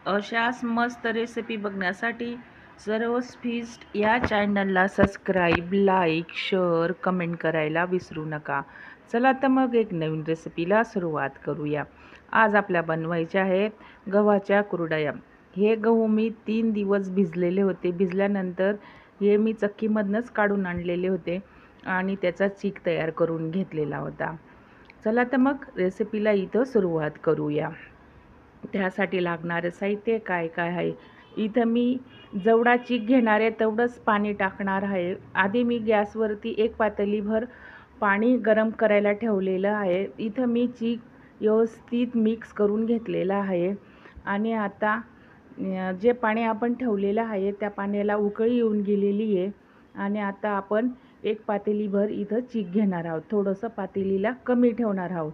अशाच मस्त रेसिपी बघण्यासाठी सर्वच फीस्ट या चॅनलला सबस्क्राईब, लाईक, शेअर, कमेंट करायला विसरू नका। चला तर मग एक नवीन रेसिपीला सुरुवात करूया। आज आपल्या बनवायच्या आहेत गव्हाच्या कुरडया। हे गहू मी 3 दिवस भिजलेले होते। भिजल्यानंतर हे मी चक्कीमधनंच काढून आणलेले होते आणि त्याचा चीक तयार करून घेतलेला होता। चला तर मग रेसिपीला इथं सुरुवात करूया। त्यासाठी लागणारे साहित्य काय काय आहे। इथं मी जेवढा चीक घेणार आहे तेवढंच पाणी टाकणार आहे। आधी मी गॅसवरती एक पातेलीभर पाणी गरम करायला ठेवलेलं आहे। इथं मी चीक व्यवस्थित मिक्स करून घेतलेला आहे आणि आता जे पाणी आपण ठेवलेलं आहे त्या पाण्याला उकळी येऊन गेलेली आहे आणि आता आपण एक पातेलीभर इथं चीक घेणार आहोत। थोडंसं पातेलीला कमी ठेवणार आहोत।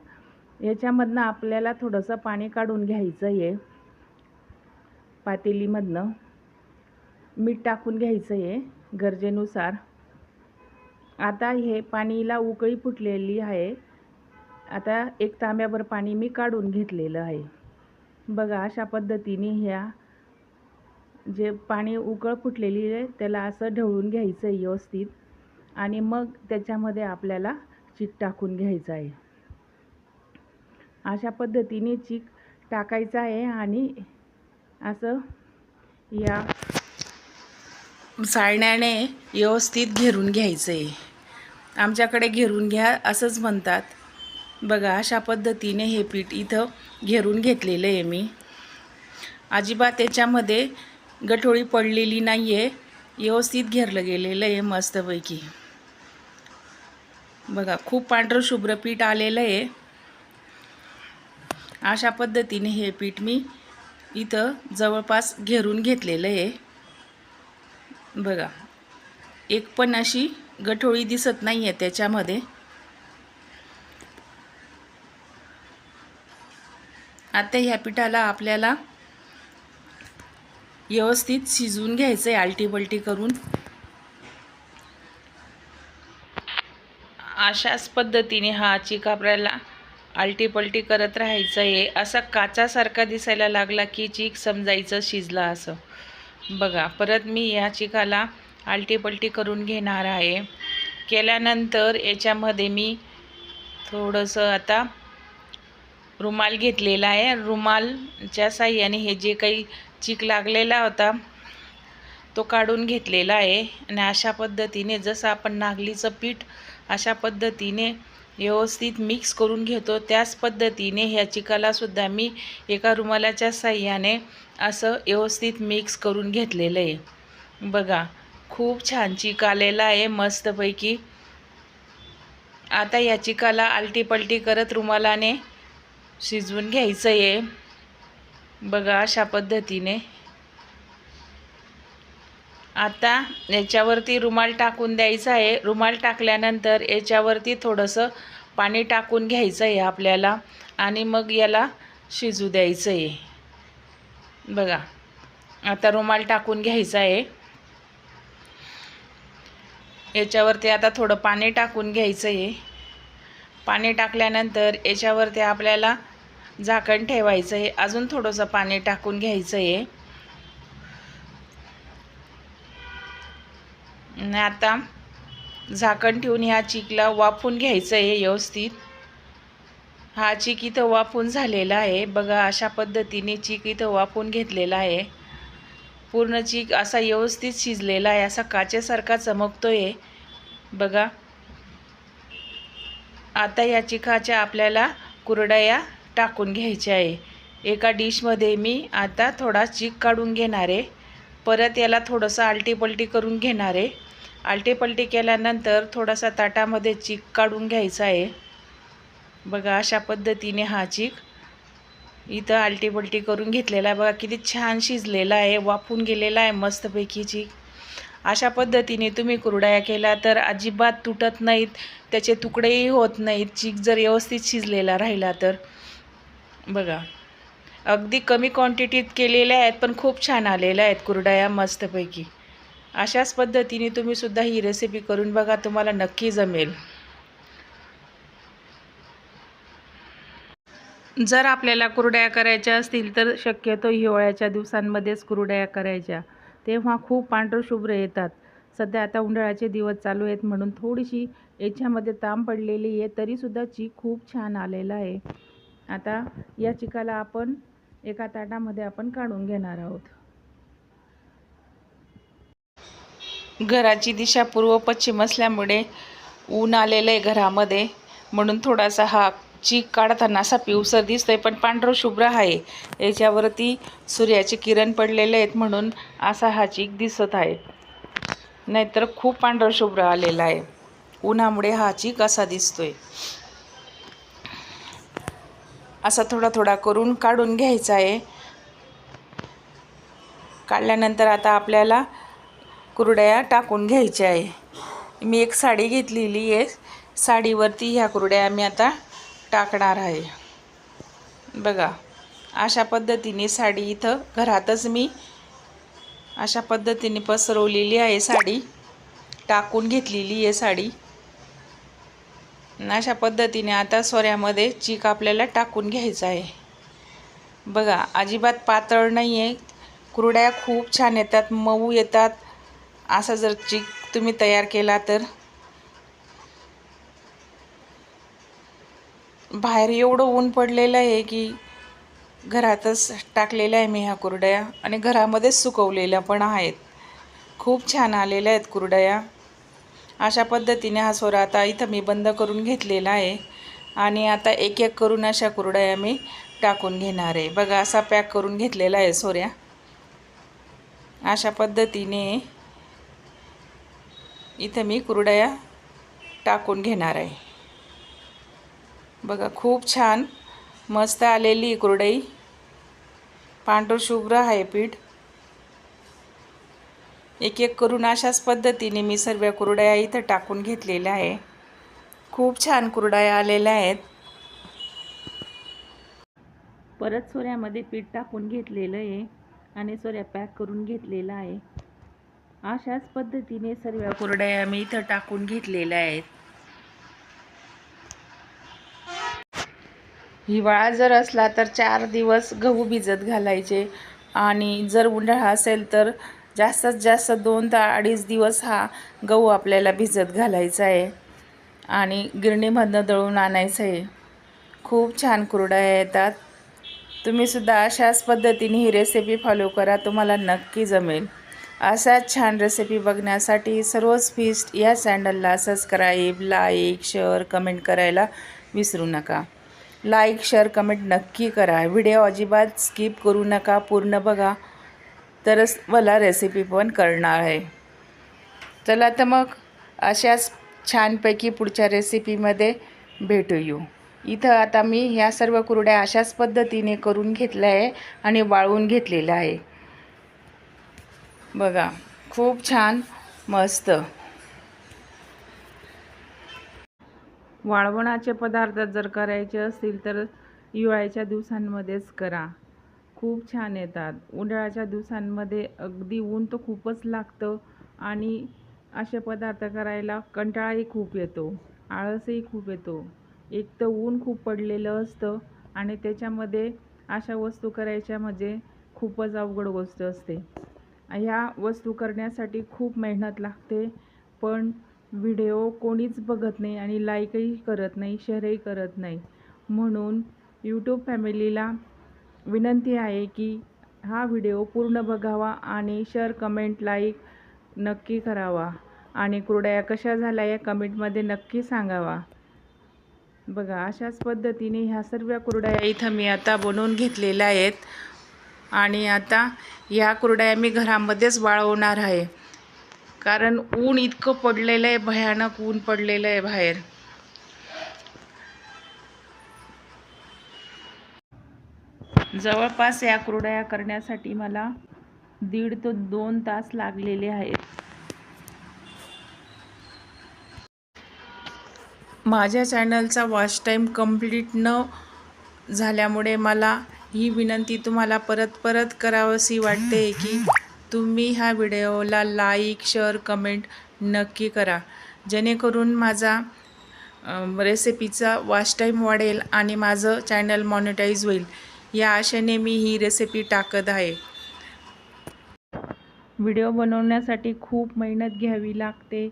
याच्यामधनं आपल्याला थोडंसं पाणी काढून घ्यायचं आहे। पातेलीमधनं मीठ टाकून घ्यायचं आहे गरजेनुसार। आता हे पाणीला उकळी फुटलेली आहे। आता एक तांब्याभर पाणी मी काढून घेतलेलं आहे। बघा अशा पद्धतीने ह्या जे पाणी उकळ फुटलेली आहे त्याला असं ढवळून घ्यायचं आहे व्यवस्थित आणि मग त्याच्यामध्ये आपल्याला चीक टाकून घ्यायचं आहे। अशा पद्धतीने चीक टाकायचा आहे आणि असं या चाळण्याने व्यवस्थित घेरून घ्यायचं आहे। आमच्याकडे घेरून घ्या असंच म्हणतात। बघा अशा पद्धतीने हे पीठ इथं घेरून घेतलेलं आहे मी। अजिबात त्याच्यामध्ये गठोळी पडलेली नाही आहे, व्यवस्थित घेरलं गेलेलं आहे मस्तपैकी। बघा खूप पांढरं शुभ्र पीठ आलेलं आहे। अशा पद्धतीने हे पीठ मी इथं जवळपास घेरून घेतलेलं आहे। बघा एक पण अशी गठोळी दिसत नाही आहे त्याच्यामध्ये। आता ह्या पिठाला आपल्याला व्यवस्थित शिजवून घ्यायचं आहे आलटी-पलटी करून। अशाच पद्धतीने हा चीक आपल्याला आलटी-पलटी करत राहायचं आहे। असा काचासारखा दिसायला लागला की चीक समजायचं शिजला असं। बघा परत मी या चिकाला आलटी-पलटी करून घेणार आहे। केल्यानंतर याच्यामध्ये मी थोडंसं आता रुमाल घेतलेला आहे। रुमालच्या साहाय्याने हे जे काही चीक लागलेला होता तो काढून घेतलेला आहे आणि अशा पद्धतीने जसं आपण नागलीचं पीठ अशा पद्धतीने व्यवस्थित मिक्स करून घेतो त्याच पद्धतीने ह्या चिकाला सुद्धा मी एका रुमालाच्या साहाय्याने असं व्यवस्थित मिक्स करून घेतलेलं आहे। बघा खूप छान चीक आलेला आहे मस्तपैकी। आता या चिकाला आलटी-पलटी करत रुमालाने शिजवून घ्यायचं आहे। बघा अशा पद्धतीने आता याच्यावरती रुमाल टाकून द्यायचा आहे। रुमाल टाकल्यानंतर याच्यावरती थोडंसं पाणी टाकून घ्यायचं आहे आपल्याला आणि मग याला शिजू द्यायचं आहे। बघा आता रुमाल टाकून घ्यायचा आहे। याच्यावरती आता थोडं पाणी टाकून घ्यायचं आहे। पाणी टाकल्यानंतर याच्यावरती आपल्याला झाकण ठेवायचं आहे। अजून थोडंसं पाणी टाकून घ्यायचं आहे आणि आता झाकण ठेवून ह्या चिकला वाफवून घ्यायचं आहे व्यवस्थित। हा चीक इथं वाफवून झालेला आहे। बघा अशा पद्धतीने चीक इथं वाफवून घेतलेला आहे। पूर्ण चीक असा व्यवस्थित शिजलेला आहे, असा काचेसारखा चमकतोय बघा। आता या चिकाच्या आपल्याला कुरडया टाकून घ्यायच्या आहे। एका डिशमध्ये मी आता थोडा चीक काढून घेणार आहे। परत याला थोडंसं आलटी-पलटी करून घेणार आहे। आलटी-पलटी केल्यानंतर थोडासा ताटामध्ये चीक काढून घ्यायचा आहे। बघा अशा पद्धतीने हा चीक इथं आलटी-पलटी करून घेतलेला आहे। बघा किती छान शिजलेला आहे, वाफून गेलेला आहे मस्तपैकी चीक। अशा पद्धतीने तुम्ही कुरडया केल्या तर अजिबात तुटत नाहीत, त्याचे तुकडेही होत नाहीत चीक जर व्यवस्थित शिजलेला राहिला तर। बघा अगदी कमी क्वांटिटीत केलेल्या आहेत पण खूप छान आलेल्या आहेत कुरडया मस्तपैकी। अशाच पद्धतीने तुम्ही सुद्धा ही रेसिपी करून बघा, तुम्हाला नक्की जमेल। जर आपल्याला कुरडया करायच्या असतील तर शक्यतो हिवाळ्याच्या दिवसांमध्येच कुरडया करायच्या, तेव्हा खूप पांढरशुभ्र येतात. सध्या आता उन्हाळ्याचे दिवस चालू आहेत म्हणून थोडीशी याच्यामध्ये तांब पडलेली आहे, तरीसुद्धा चीक खूप छान आलेला आहे. आता या चिकाला आपण एका ताटामध्ये आपण काढून घेणार आहोत. घराची दिशा पूर्व पश्चिम असल्यामुळे ऊन आलेलं आहे घरामध्ये, म्हणून थोडासा हा चीक काढताना असा पिवसर दिसतोय, पण पांढरशुभ्र आहे. याच्यावरती सूर्याचे किरण पडलेले आहेत म्हणून असा हा चीक दिसत आहे, नाहीतर खूप पांढरशुभ्र आलेला आहे. उन्हामुळे हा चीक असा दिसतोय. असा थोडा थोडा करून काढून घ्यायचा आहे. काढल्यानंतर आता आपल्याला कुरडया टाकून घ्यायच्या आहे. मी एक साडी घेतलेली आहे, साडीवरती ह्या कुरडया मी आता टाकणार आहे. बघा, अशा पद्धतीने साडी इथं घरातच मी अशा पद्धतीने पसरवलेली आहे. साडी टाकून घेतलेली आहे साडी. अशा पद्धतीने आता सोऱ्यामध्ये चीक आपल्याला टाकून घ्यायचा आहे. बघा, अजिबात पातळ नाही आहे. कुरड्या खूप छान येतात, मऊ येतात. असा जर चीक तुम्ही तयार केला तर बाहेर एवढं ऊन पडलेलं आहे की घरातच टाकलेल्या आहे मी ह्या कुरडया, आणि घरामध्येच सुकवलेल्या पण आहेत. खूप छान आलेल्या आहेत कुरडया. अशा पद्धतीने हा सोरा आता इथं मी बंद करून घेतलेला आहे, आणि आता एक एक करून अशा कुरडया मी टाकून घेणार आहे. बघा, असा पॅक करून घेतलेला आहे सोऱ्या. अशा पद्धतीने इथं मी कुरडया टाकून घेणार आहे. बघा, खूप छान मस्त आलेली कुरडई, पांढरशुभ्र आहे पीठ. एक एक करून अशाच पद्धतीने मी सर्व कुरडया इथं टाकून घेतलेल्या आहे. खूप छान कुरडया आलेल्या आहेत. परत सोऱ्यामध्ये पीठ टाकून घेतलेलं आहे आणि सोऱ्या पॅक करून घेतलेला आहे. अशाच पद्धतीने सर्व कुरडया मी इथं टाकून घेतलेल्या आहेत. हिवाळा जर असला तर 4 दिवस गहू भिजत घालायचे, आणि जर उन्हाळा असेल तर जास्तीत जास्त 2 ते 2.5 दिवस हा गहू आपल्याला भिजत घालायचा आहे आणि गिरणीमधनं दळून आणायचं आहे. खूप छान कुरडया येतात. तुम्हीसुद्धा अशाच पद्धतीने ही रेसिपी फॉलो करा, तुम्हाला नक्की जमेल. अशाच छान रेसिपी बघण्यासाठी सर्वच फीस्ट या चॅनलला सबस्क्राईब, लाईक, शेअर, कमेंट करायला विसरू नका. लाईक, शेअर, कमेंट नक्की करा. व्हिडिओ अजिबात स्किप करू नका, पूर्ण बघा, तरच मला रेसिपी पण करणार आहे. चला तर मग अशाच छानपैकी पुढच्या रेसिपीमध्ये भेटूया. इथं आता मी ह्या सर्व कुरड्या अशाच पद्धतीने करून घेतल्या आहे आणि वाळवून घेतलेल्या आहे. बघा, खूप छान मस्त. वाळवणाचे पदार्थ जर करायचे असतील तर हिवाळ्याच्या दिवसांमध्येच करा, खूप छान येतात. उन्हाळ्याच्या दिवसांमध्ये अगदी ऊन तर खूपच लागतं आणि असे पदार्थ करायला कंटाळाही खूप येतो, आळसही खूप येतो. एक तर ऊन खूप पडलेलं असतं आणि त्याच्यामध्ये अशा वस्तू करायच्या म्हणजे खूपच अवघड गोष्ट असते. ह्या वस्तू करण्यासाठी खूप मेहनत लागते, पण व्हिडिओ कोणीच बघत नाही आणि लाईकही करत नाही, शेअरही करत नाही. म्हणून यूट्यूब फॅमिलीला विनंती आहे की हा व्हिडिओ पूर्ण बघावा आणि शेअर, कमेंट, लाईक नक्की करावा, आणि कुरडया कशा झाल्या या कमेंटमध्ये नक्की सांगावा. बघा, अशाच पद्धतीने ह्या सर्व कुरडया इथं मी आता बनवून घेतलेल्या आहेत, आणि आता ह्या कुरडया मी घरामध्येच वाळवणार आहे, कारण ऊन इतकं पडलेलं आहे, भयानक ऊन पडलेलं आहे बाहेर. जवळपास या कुरडया करण्यासाठी मला 1.5 ते 2 तास लागलेले आहेत. माझ्या चॅनलचा वॉच टाईम कंप्लीट न झाल्यामुळे मला ही विनंती तुम्हाला परत परत करावीशी वाटते की तुम्ही ह्या व्हिडिओला लाईक, शेअर, कमेंट नक्की करा, जेणेकरून माझा रेसिपीचा वॉच टाईम वाढेल आणि माझं चॅनल मॉनिटाईज होईल या आशेने मी ही रेसिपी टाकत आहे. व्हिडिओ बनवण्यासाठी खूप मेहनत घ्यावी लागते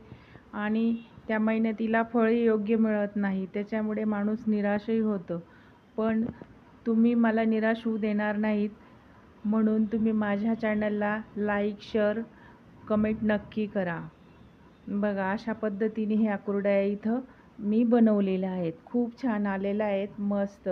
आणि त्या मेहनतीला फळही योग्य मिळत नाही. त्याच्यामुळे माणूस निराशही होतं. पण तुम्ही मला निराश होऊ देणार नाहीत, म्हणून तुम्ही माझ्या चॅनलला लाईक, शेअर, कमेंट नक्की करा. बघा अशा पद्धतीने ह्या कुरडया इथं मी बनवलेल्या आहेत. खूप छान आलेल्या आहेत, मस्त.